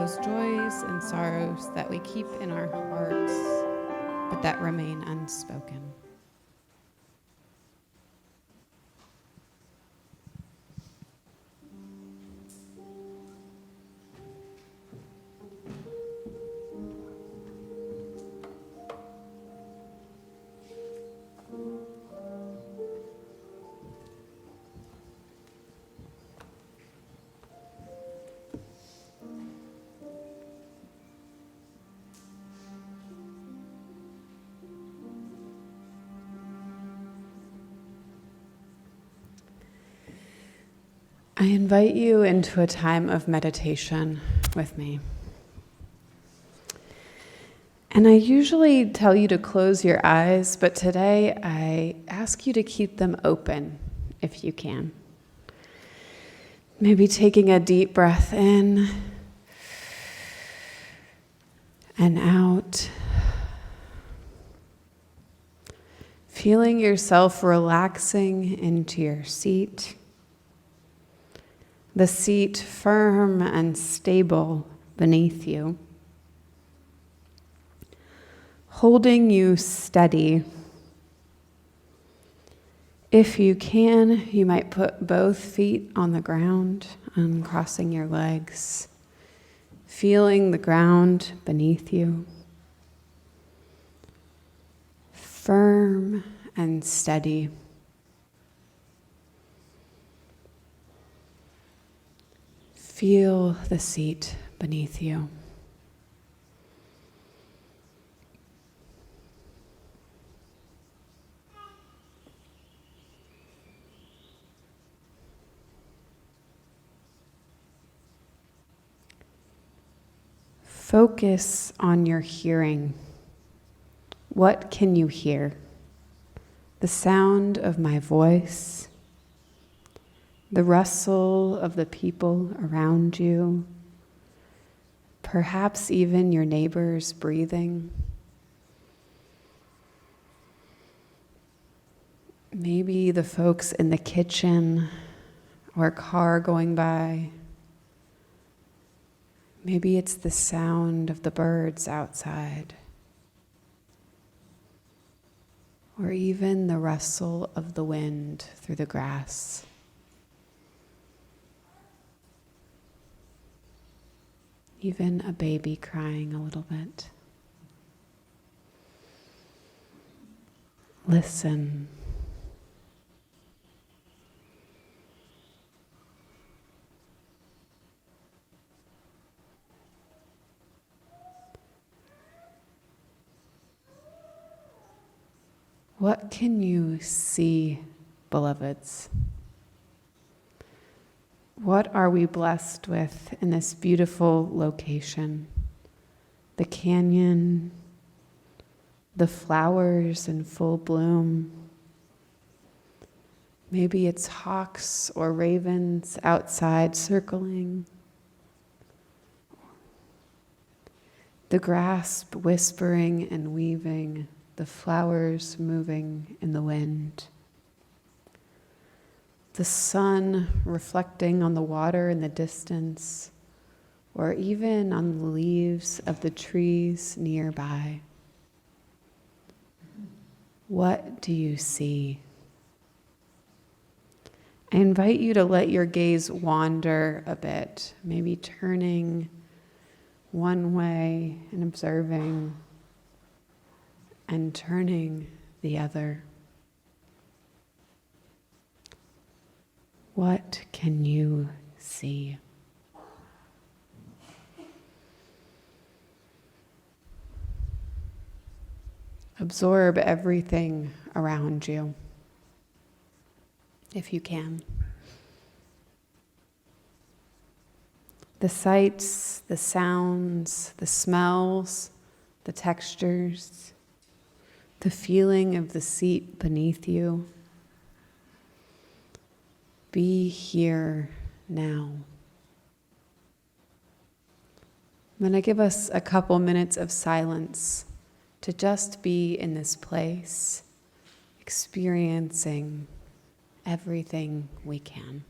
those joys and sorrows that we keep in our hearts, but that remain unspoken. I invite you into a time of meditation with me. And I usually tell you to close your eyes, but today I ask you to keep them open if you can. Maybe taking a deep breath in and out. Feeling yourself relaxing into your seat. The seat firm and stable beneath you, holding you steady. If you can, you might put both feet on the ground, uncrossing your legs, feeling the ground beneath you. Firm and steady. Feel the seat beneath you. Focus on your hearing. What can you hear? The sound of my voice? The rustle of the people around you, perhaps even your neighbors breathing. Maybe the folks in the kitchen or a car going by. Maybe it's the sound of the birds outside, or even the rustle of the wind through the grass. Even a baby crying a little bit. Listen. What can you see, beloveds? What are we blessed with in this beautiful location? The canyon, the flowers in full bloom. Maybe it's hawks or ravens outside circling. The grass whispering and weaving, the flowers moving in the wind. The sun reflecting on the water in the distance, or even on the leaves of the trees nearby. What do you see? I invite you to let your gaze wander a bit, maybe turning one way and observing, and turning the other. What can you see? Absorb everything around you, if you can. The sights, the sounds, the smells, the textures, the feeling of the seat beneath you. Be here now. I'm going to give us a couple minutes of silence to just be in this place, experiencing everything we can.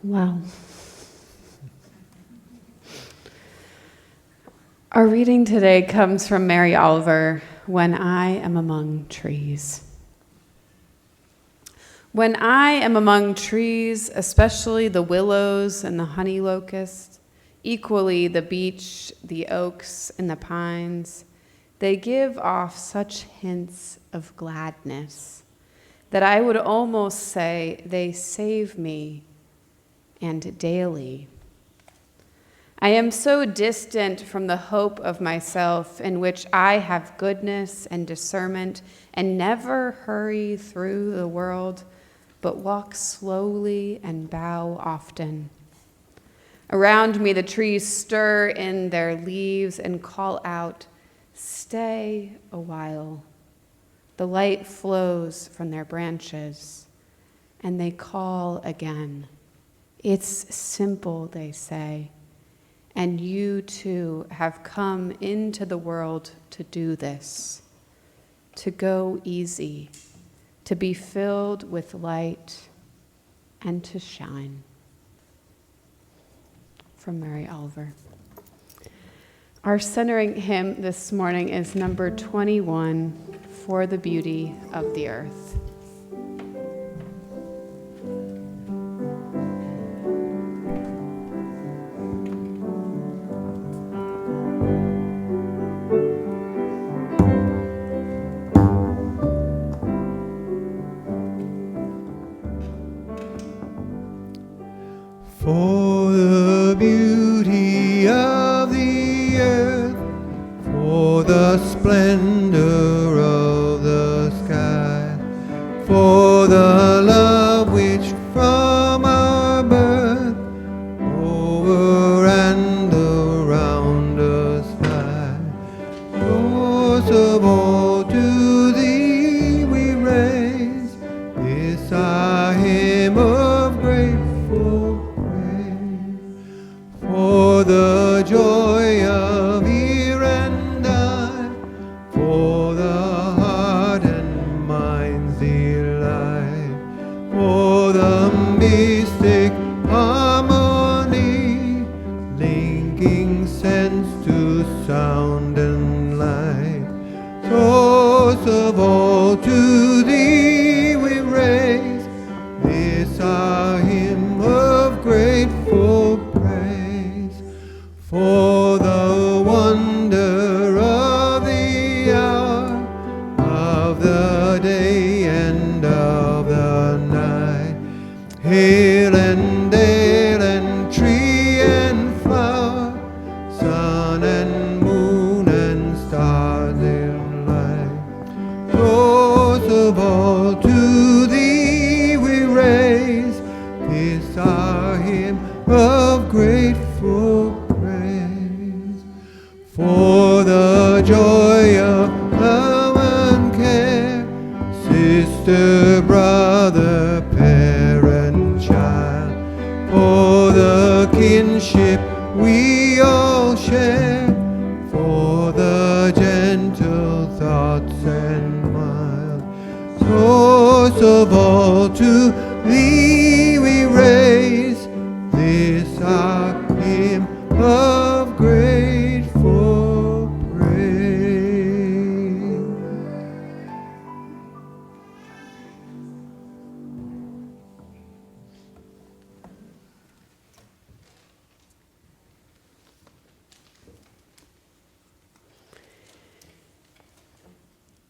Wow. Our reading today comes from Mary Oliver, When I Am Among Trees. When I am among trees, especially the willows and the honey locust, equally the beech, the oaks, and the pines, they give off such hints of gladness that I would almost say they save me, and daily. I am so distant from the hope of myself in which I have goodness and discernment and never hurry through the world, but walk slowly and bow often. Around me the trees stir in their leaves and call out, "Stay a while." The light flows from their branches, and they call again. "It's simple," they say, "and you too have come into the world to do this, to go easy, to be filled with light, and to shine." From Mary Oliver. Our centering hymn this morning is number 21, For the Beauty of the Earth. For the beauty of the earth, for the splendor of the sky, for the love which from our birth over and around us fly. Most of all to thee we raise this our hymn of grateful praise. For the joy of ear and eye, for the heart and mind's delight, for the mystic harmony, linking sense to sound and light. Source of all to thee we raise this our hymn of grateful praise. For the wonder of the hour, of the day and of the night, hill and dale and tree and flower, sun and moon and stars in light. Source of all to thee we raise this our hymn of grateful praise. For the joy of love and care, sister, brother, parent, child, for the kinship we all share, for the gentle thoughts and mild. Source of all to thee we raise this our hymn of grateful praise.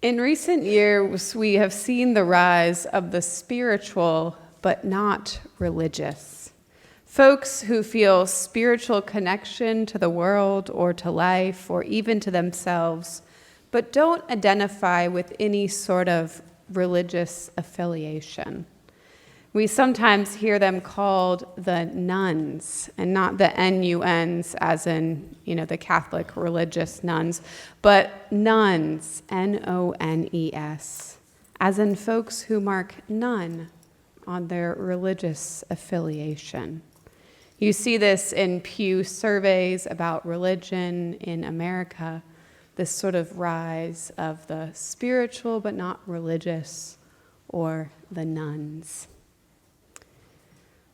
In recent years, we have seen the rise of the spiritual but not religious. Folks who feel spiritual connection to the world or to life or even to themselves, but don't identify with any sort of religious affiliation. We sometimes hear them called the nuns, and not the N-U-Ns as in, the Catholic religious nuns, but nuns, N-O-N-E-S, as in folks who mark none on their religious affiliation. You see this in Pew surveys about religion in America, this sort of rise of the spiritual but not religious, or the nuns.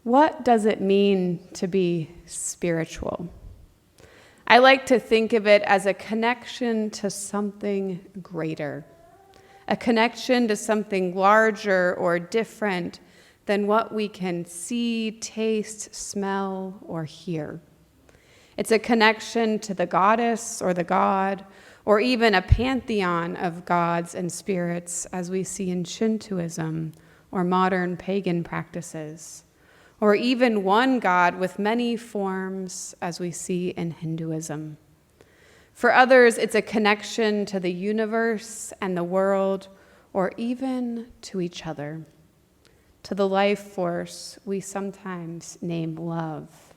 What does it mean to be spiritual? I like to think of it as a connection to something greater, a connection to something larger or different than what we can see, taste, smell, or hear. It's a connection to the goddess or the god, or even a pantheon of gods and spirits as we see in Shintoism or modern pagan practices, or even one god with many forms as we see in Hinduism. For others, it's a connection to the universe and the world, or even to each other, to the life force we sometimes name love,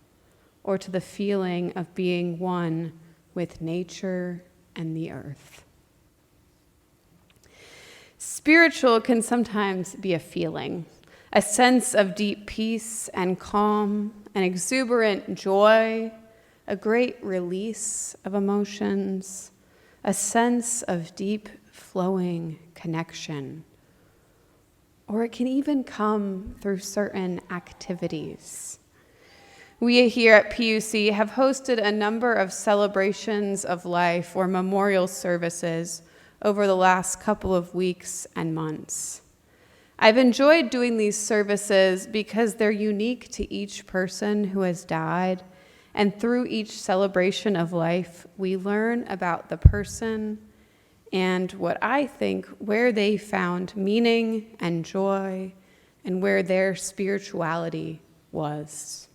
or to the feeling of being one with nature and the earth. Spiritual can sometimes be a feeling, a sense of deep peace and calm, an exuberant joy, a great release of emotions, a sense of deep flowing connection. Or it can even come through certain activities. We here at PUC have hosted a number of celebrations of life or memorial services over the last couple of weeks and months. I've enjoyed doing these services because they're unique to each person who has died, and through each celebration of life, we learn about the person and what I think where they found meaning and joy and where their spirituality was.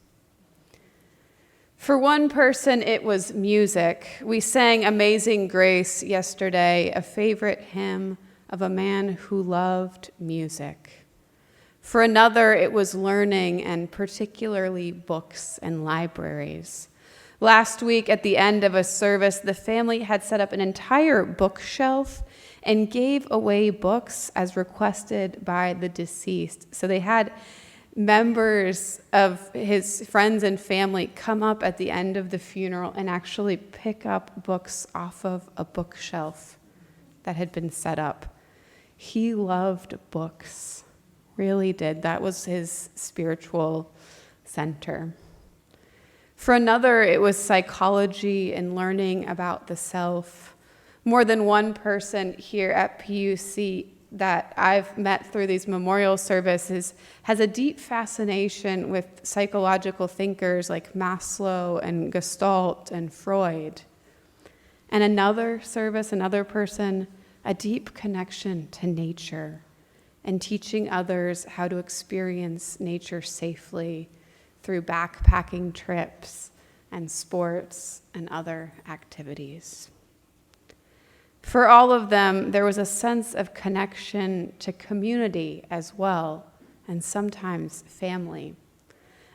For one person, it was music. We sang Amazing Grace yesterday, a favorite hymn of a man who loved music. For another, it was learning, and particularly books and libraries. Last week, at the end of a service, the family had set up an entire bookshelf and gave away books as requested by the deceased. So they had members of his friends and family come up at the end of the funeral and actually pick up books off of a bookshelf that had been set up. He loved books, really did. That was his spiritual center. For another, it was psychology and learning about the self. More than one person here at PUC that I've met through these memorial services has a deep fascination with psychological thinkers like Maslow and Gestalt and Freud. And another service, another person, a deep connection to nature and teaching others how to experience nature safely through backpacking trips and sports and other activities. For all of them, there was a sense of connection to community as well, and sometimes family.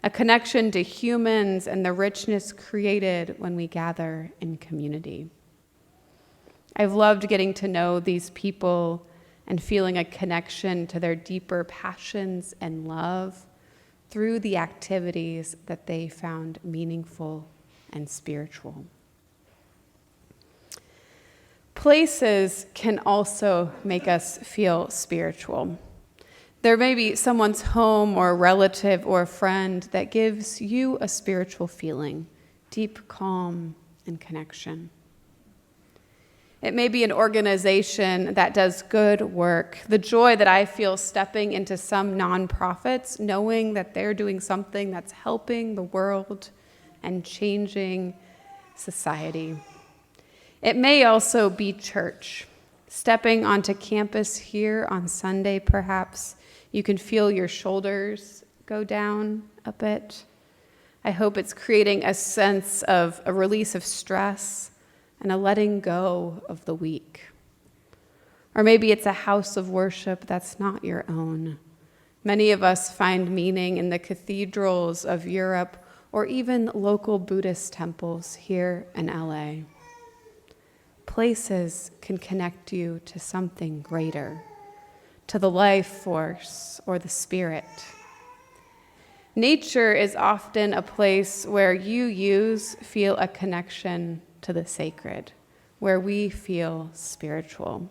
A connection to humans and the richness created when we gather in community. I've loved getting to know these people and feeling a connection to their deeper passions and love through the activities that they found meaningful and spiritual. Places can also make us feel spiritual. There may be someone's home or a relative or a friend that gives you a spiritual feeling, deep calm and connection. It may be an organization that does good work. The joy that I feel stepping into some nonprofits, knowing that they're doing something that's helping the world and changing society. It may also be church. Stepping onto campus here on Sunday, perhaps, you can feel your shoulders go down a bit. I hope it's creating a sense of a release of stress and a letting go of the week. Or maybe it's a house of worship that's not your own. Many of us find meaning in the cathedrals of Europe or even local Buddhist temples here in LA. Places can connect you to something greater, to the life force or the spirit. Nature is often a place where you feel a connection to the sacred, where we feel spiritual.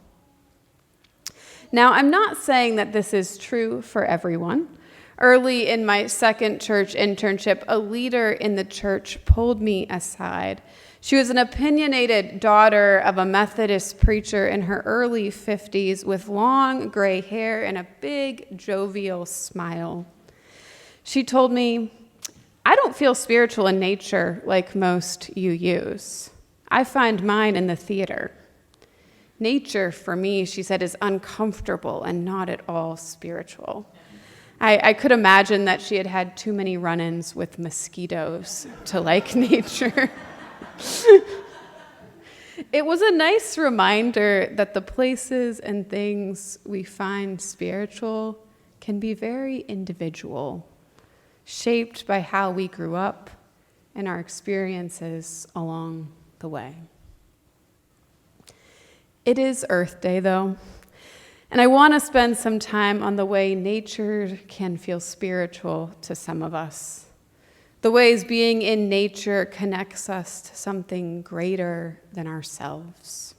Now, I'm not saying that this is true for everyone, Early in my second church internship, a leader in the church pulled me aside. She was an opinionated daughter of a Methodist preacher in her early 50s with long gray hair and a big, jovial smile. She told me, "I don't feel spiritual in nature like most you use. I find mine in the theater. Nature, for me," she said, "is uncomfortable and not at all spiritual." I could imagine that she had had too many run-ins with mosquitoes to like nature. It was a nice reminder that the places and things we find spiritual can be very individual, shaped by how we grew up and our experiences along the way. It is Earth Day, though, and I want to spend some time on the way nature can feel spiritual to some of us, the ways being in nature connects us to something greater than ourselves.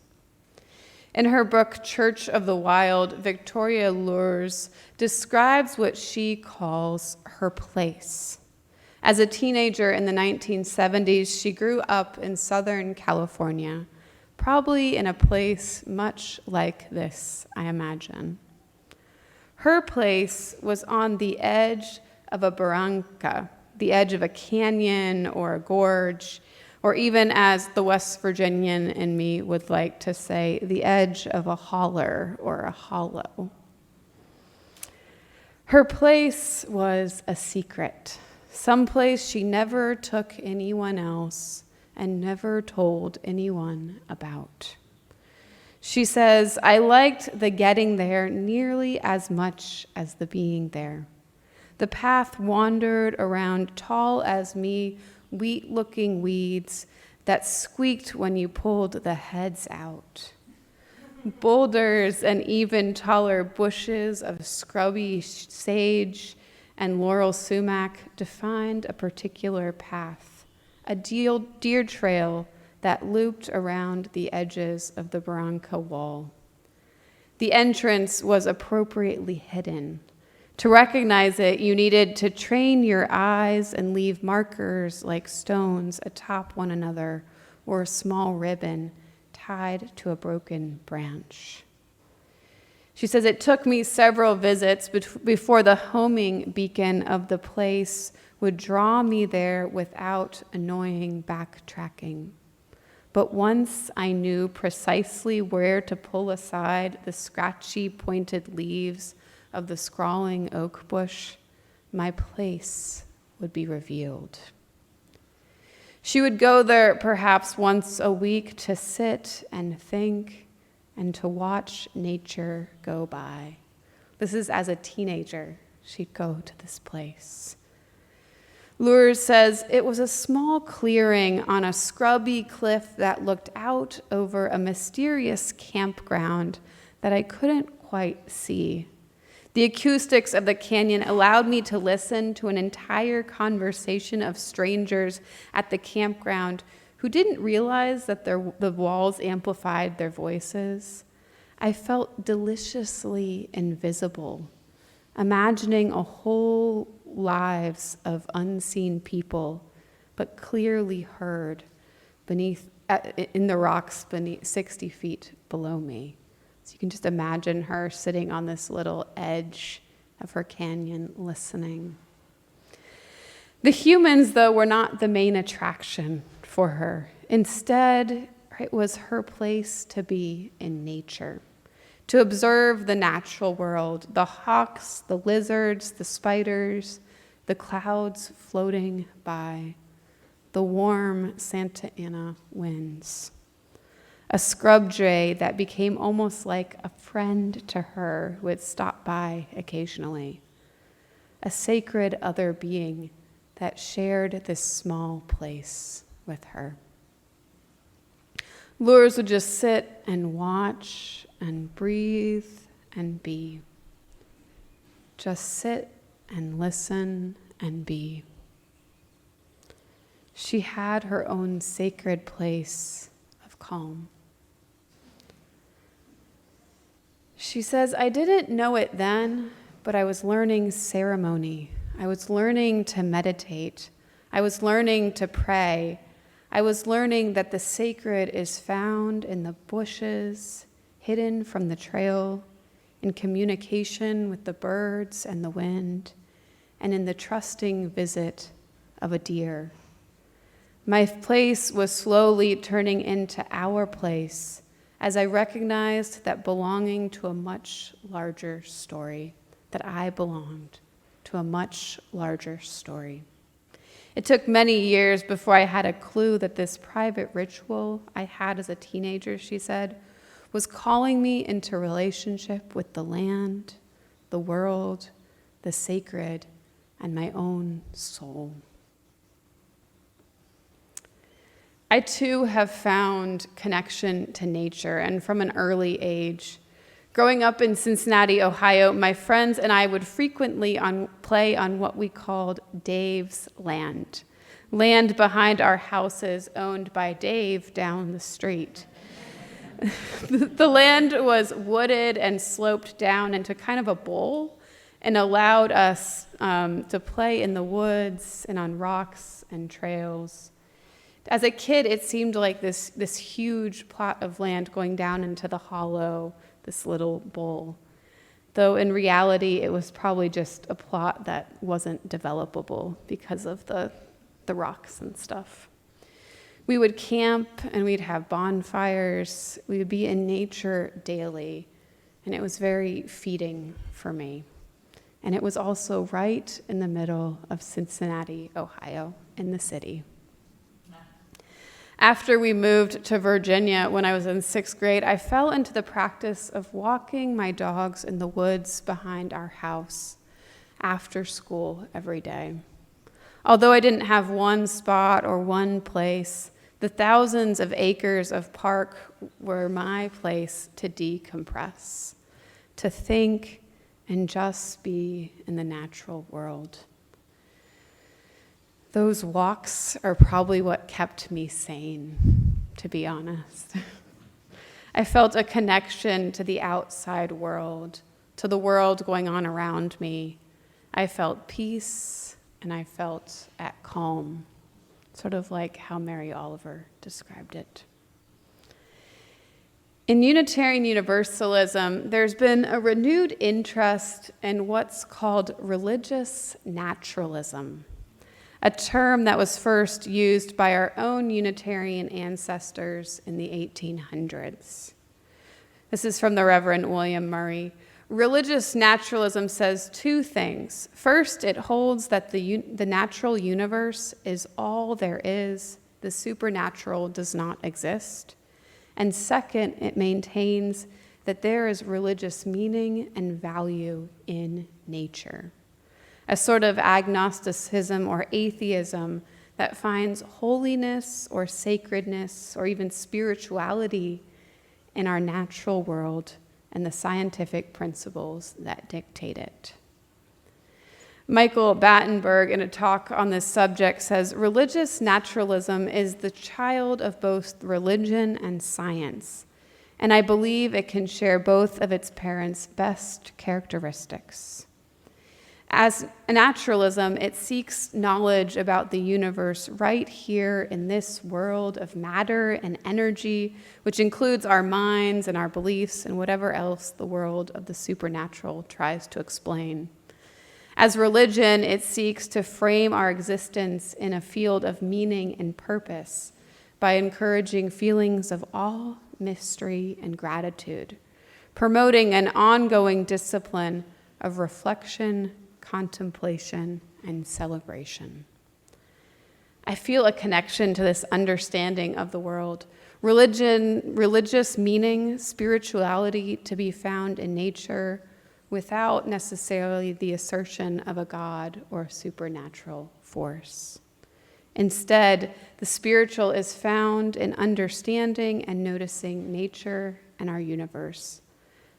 In her book, Church of the Wild, Victoria Lours describes what she calls her place. As a teenager in the 1970s, she grew up in Southern California, probably in a place much like this, I imagine. Her place was on the edge of a barranca, the edge of a canyon or a gorge, or even, as the West Virginian in me would like to say, the edge of a holler or a hollow. Her place was a secret, someplace she never took anyone else and never told anyone about. She says, "I liked the getting there nearly as much as the being there. The path wandered around tall as me, wheat-looking weeds that squeaked when you pulled the heads out. Boulders and even taller bushes of scrubby sage and laurel sumac defined a particular path, a deer trail that looped around the edges of the barranca wall. The entrance was appropriately hidden. To recognize it, you needed to train your eyes and leave markers like stones atop one another or a small ribbon tied to a broken branch." She says, "It took me several visits before the homing beacon of the place would draw me there without annoying backtracking. But once I knew precisely where to pull aside the scratchy, pointed leaves of the scrawling oak bush, my place would be revealed." She would go there perhaps once a week to sit and think and to watch nature go by. This is as a teenager, she'd go to this place. Lours says, "It was a small clearing on a scrubby cliff that looked out over a mysterious campground that I couldn't quite see. The acoustics of the canyon allowed me to listen to an entire conversation of strangers at the campground who didn't realize that the walls amplified their voices. I felt deliciously invisible, imagining a whole lives of unseen people, but clearly heard in the rocks beneath 60 feet below me." So you can just imagine her sitting on this little edge of her canyon listening. The humans, though, were not the main attraction for her. Instead, it was her place to be in nature, to observe the natural world, the hawks, the lizards, the spiders, the clouds floating by, the warm Santa Ana winds. A scrub jay that became almost like a friend to her who would stop by occasionally. A sacred other being that shared this small place with her. Lours would just sit and watch and breathe and be. Just sit and listen and be. She had her own sacred place of calm. She says, "I didn't know it then, but I was learning ceremony. I was learning to meditate. I was learning to pray. I was learning that the sacred is found in the bushes, hidden from the trail, in communication with the birds and the wind, and in the trusting visit of a deer. My place was slowly turning into our place as I recognized that belonging to a much larger story, that I belonged to a much larger story. It took many years before I had a clue that this private ritual I had as a teenager, she said, was calling me into relationship with the land, the world, the sacred, and my own soul. I too have found connection to nature, and from an early age. Growing up in Cincinnati, Ohio, my friends and I would frequently play on what we called Dave's land behind our houses owned by Dave down the street. The land was wooded and sloped down into kind of a bowl and allowed us to play in the woods and on rocks and trails. As a kid, it seemed like this huge plot of land going down into the hollow, this little bowl. Though in reality, it was probably just a plot that wasn't developable because of the rocks and stuff. We would camp and we'd have bonfires. We would be in nature daily, and it was very feeding for me. And it was also right in the middle of Cincinnati, Ohio, in the city. After we moved to Virginia when I was in 6th grade, I fell into the practice of walking my dogs in the woods behind our house after school every day. Although I didn't have one spot or one place, the thousands of acres of park were my place to decompress, to think and just be in the natural world. Those walks are probably what kept me sane, to be honest. I felt a connection to the outside world, to the world going on around me. I felt peace and I felt at calm, sort of like how Mary Oliver described it. In Unitarian Universalism, there's been a renewed interest in what's called religious naturalism, a term that was first used by our own Unitarian ancestors in the 1800s. This is from the Reverend William Murray. Religious naturalism says two things. First, it holds that the natural universe is all there is. The supernatural does not exist. And second, it maintains that there is religious meaning and value in nature, a sort of agnosticism or atheism that finds holiness or sacredness or even spirituality in our natural world and the scientific principles that dictate it. Michael Battenberg, in a talk on this subject, says, religious naturalism is the child of both religion and science, and I believe it can share both of its parents' best characteristics. As naturalism, it seeks knowledge about the universe right here in this world of matter and energy, which includes our minds and our beliefs and whatever else the world of the supernatural tries to explain. As religion, it seeks to frame our existence in a field of meaning and purpose by encouraging feelings of awe, mystery, and gratitude, promoting an ongoing discipline of reflection, contemplation, and celebration. I feel a connection to this understanding of the world. Religion, religious meaning, spirituality to be found in nature without necessarily the assertion of a God or a supernatural force. Instead, the spiritual is found in understanding and noticing nature and our universe,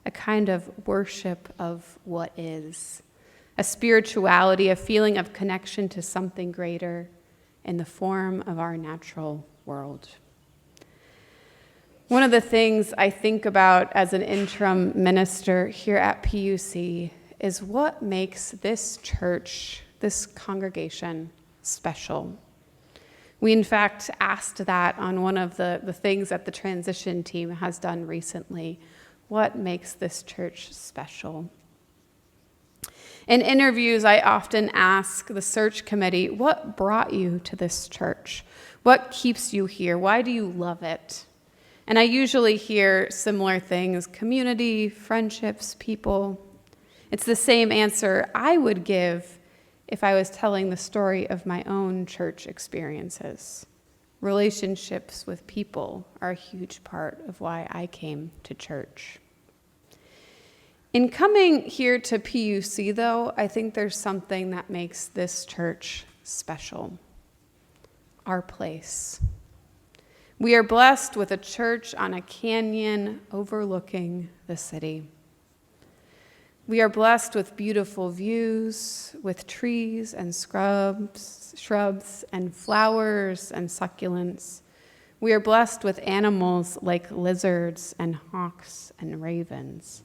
a kind of worship of what is, a spirituality, a feeling of connection to something greater in the form of our natural world. One of the things I think about as an interim minister here at PUC is what makes this church, this congregation, special. We, in fact, asked that on one of the things that the transition team has done recently. What makes this church special? In interviews, I often ask the search committee, what brought you to this church? What keeps you here? Why do you love it? And I usually hear similar things: community, friendships, people. It's the same answer I would give if I was telling the story of my own church experiences. Relationships with people are a huge part of why I came to church. In coming here to PUC, though, I think there's something that makes this church special. Our place. We are blessed with a church on a canyon overlooking the city. We are blessed with beautiful views, with trees and shrubs and flowers and succulents. We are blessed with animals like lizards and hawks and ravens.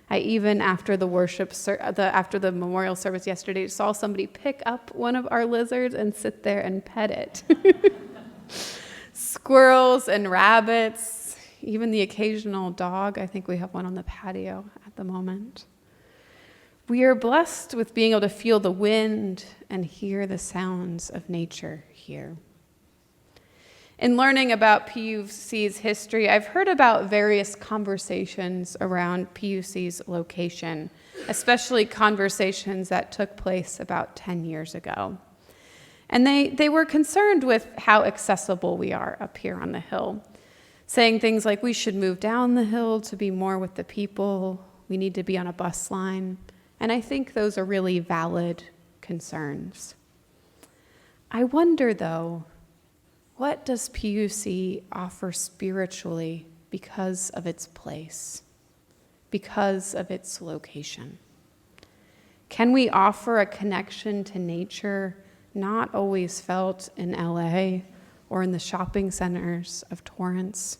I even, after the memorial service yesterday, saw somebody pick up one of our lizards and sit there and pet it. Squirrels and rabbits, even the occasional dog. I think we have one on the patio at the moment. We are blessed with being able to feel the wind and hear the sounds of nature here. In learning about PUC's history, I've heard about various conversations around PUC's location, especially conversations that took place about 10 years ago. And they were concerned with how accessible we are up here on the hill, saying things like we should move down the hill to be more with the people, we need to be on a bus line. And I think those are really valid concerns. I wonder, though, what does PUC offer spiritually because of its place, because of its location? Can we offer a connection to nature not always felt in LA or in the shopping centers of Torrance?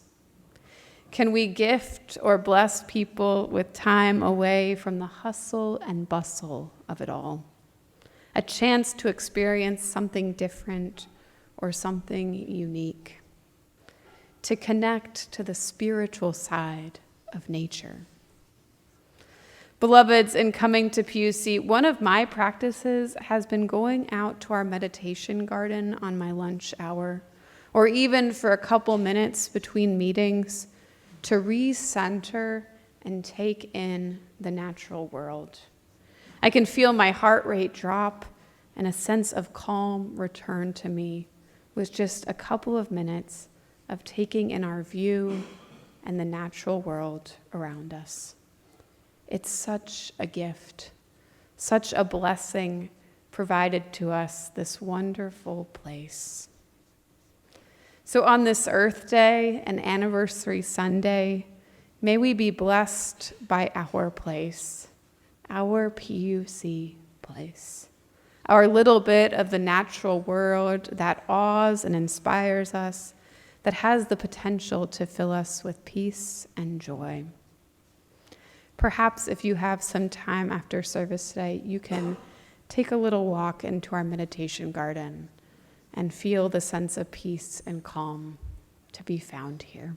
Can we gift or bless people with time away from the hustle and bustle of it all? A chance to experience something different or something unique, to connect to the spiritual side of nature. Beloveds, in coming to PUC, one of my practices has been going out to our meditation garden on my lunch hour, or even for a couple minutes between meetings, to recenter and take in the natural world. I can feel my heart rate drop and a sense of calm return to me with just a couple of minutes of taking in our view and the natural world around us. It's such a gift, such a blessing provided to us, this wonderful place. So on this Earth Day and Anniversary Sunday, may we be blessed by our place, our PUC place. Our little bit of the natural world that awes and inspires us, that has the potential to fill us with peace and joy. Perhaps if you have some time after service today, you can take a little walk into our meditation garden and feel the sense of peace and calm to be found here.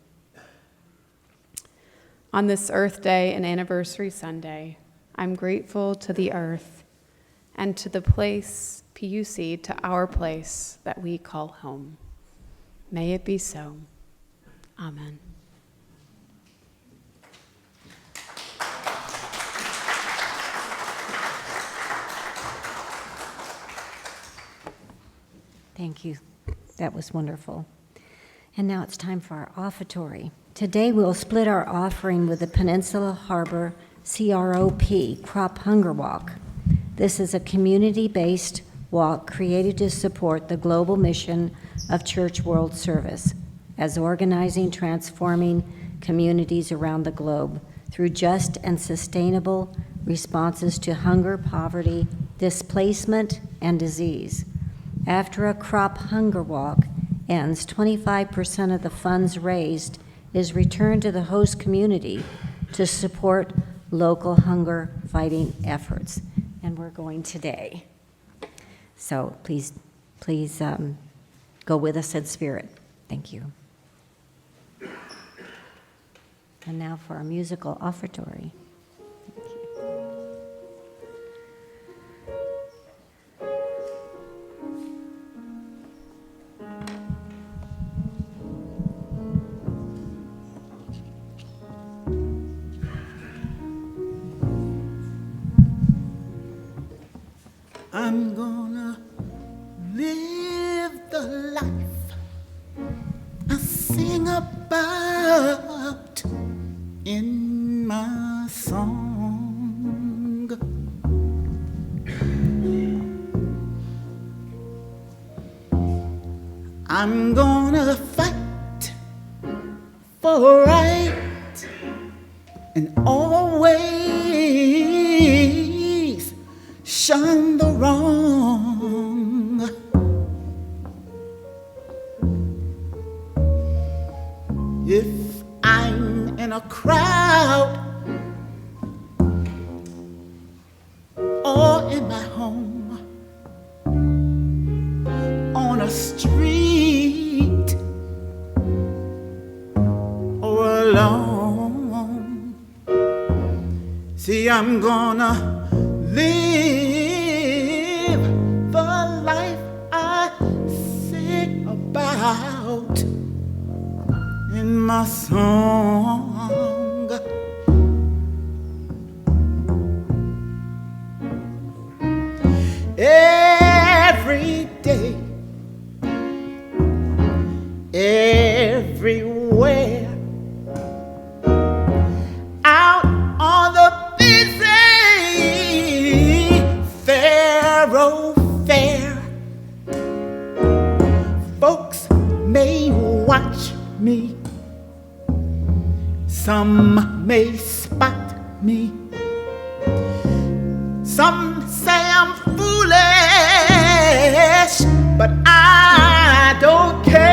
On this Earth Day and Anniversary Sunday, I'm grateful to the earth and to the place, PUC, to our place that we call home. May it be so. Amen. Thank you. That was wonderful. And now it's time for our offertory. Today we'll split our offering with the Peninsula Harbor Crop Hunger Walk. This is a community-based walk created to support the global mission of Church World Service as organizing, transforming communities around the globe through just and sustainable responses to hunger, poverty, displacement, and disease. After a crop hunger walk ends, 25% of the funds raised is returned to the host community to support local hunger fighting efforts. And we're going today. So please go with us in spirit. Thank you. And now for our musical offertory. Thank you. I'm gonna live the life I sing about in my song. I'm gonna fight for right and always shun the wrong. If I'm in a crowd or in my home, on a street or alone, see, I'm gonna live the life I sing about in my song. Every day, everywhere, out on the busy thoroughfare, folks may watch me, some may spot me, some say I'm foolish, but I don't care.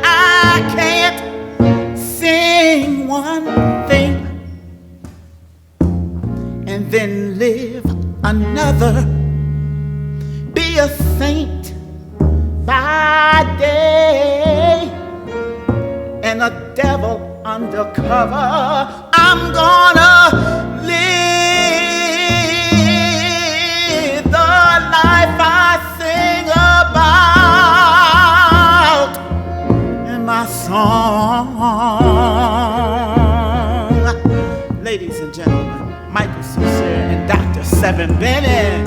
I can't sing one thing and then live another, be a saint by day and a devil undercover. I'm gonna live the life I sing about in my song. Ladies and gentlemen, Michael Sincere and Dr. Seven Bennett.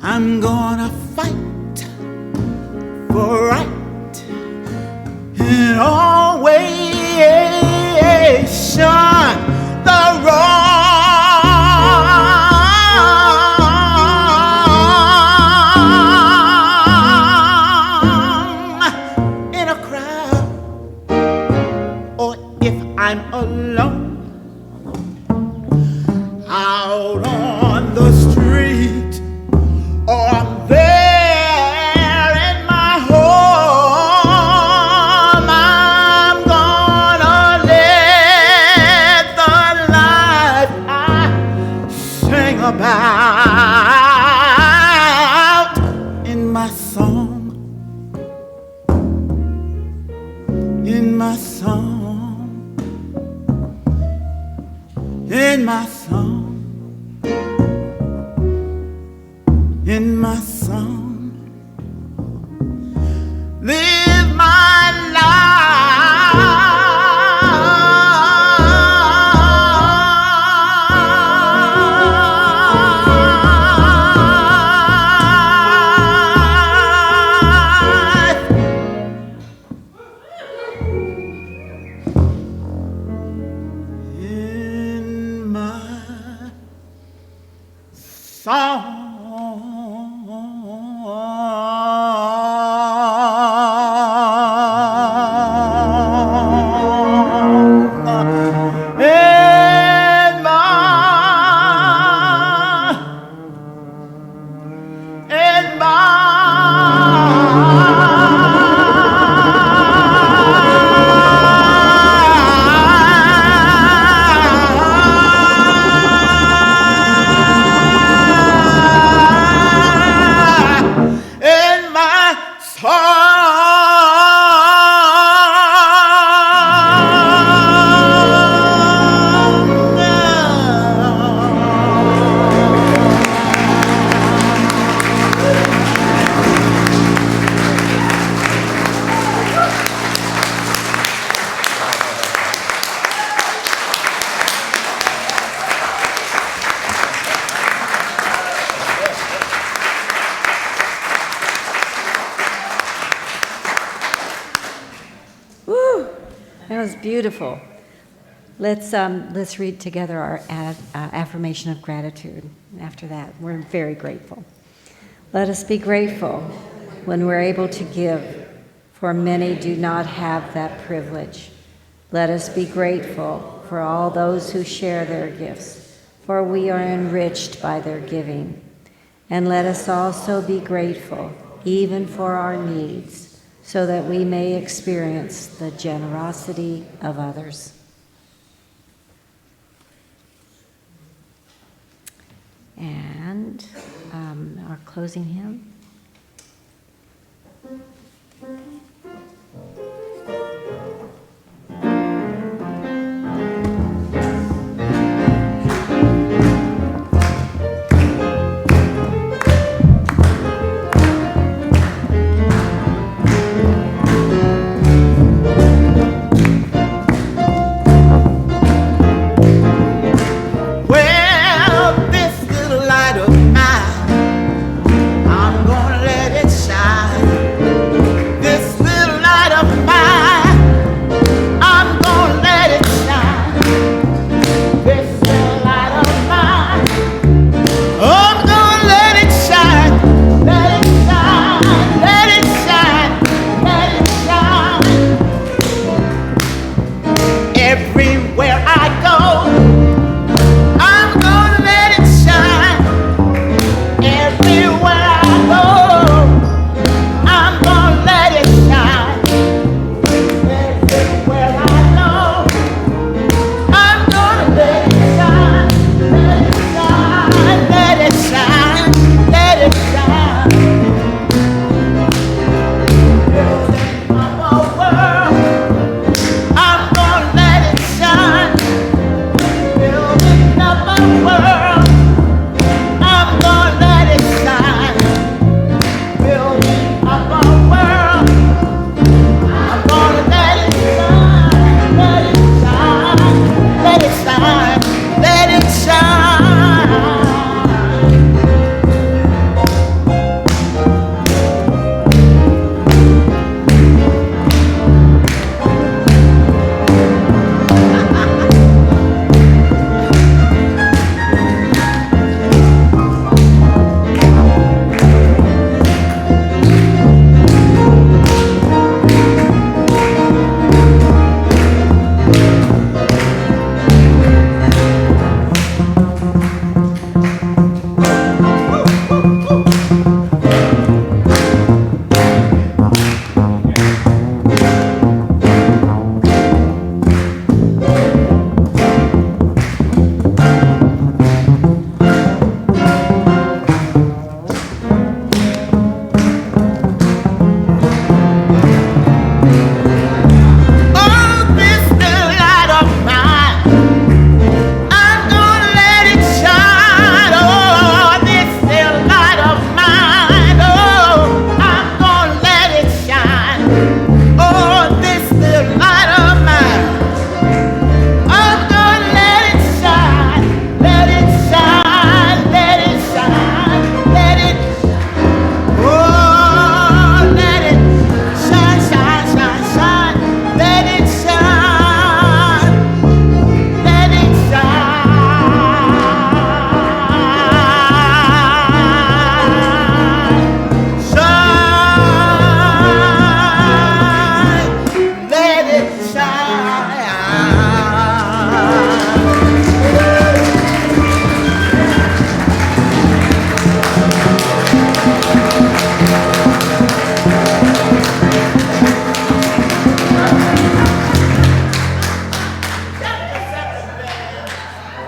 I'm gonna fight for right and always shun the wrong in a crowd, or if I'm alone, out on the street, or I'm there in my home. I'm gonna let the life I sing about in my song, in my song, in my song, in my song. Live my life. In my song. That was beautiful. Let's read together our affirmation of gratitude. After that, we're very grateful. Let us be grateful when we're able to give, for many do not have that privilege. Let us be grateful for all those who share their gifts, for we are enriched by their giving. And let us also be grateful even for our needs, so that we may experience the generosity of others. And our closing hymn.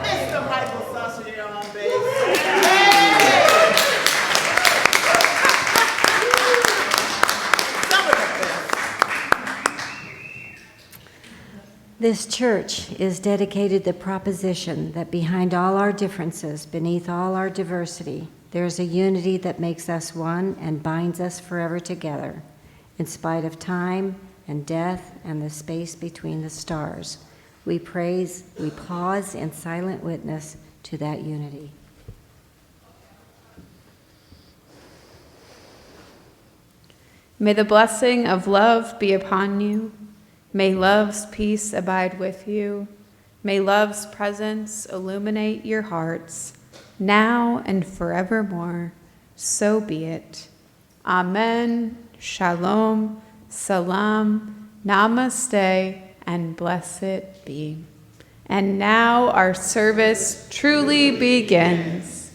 Mr. Michael Saucier on bass. Some of the best. This church is dedicated to the proposition that behind all our differences, beneath all our diversity, there's a unity that makes us one and binds us forever together, in spite of time and death and the space between the stars. We pause in silent witness to that unity. May the blessing of love be upon you. May love's peace abide with you. May love's presence illuminate your hearts, now and forevermore. So be it. Amen. Shalom. Salam. Namaste. And blessed be. And now our service truly begins.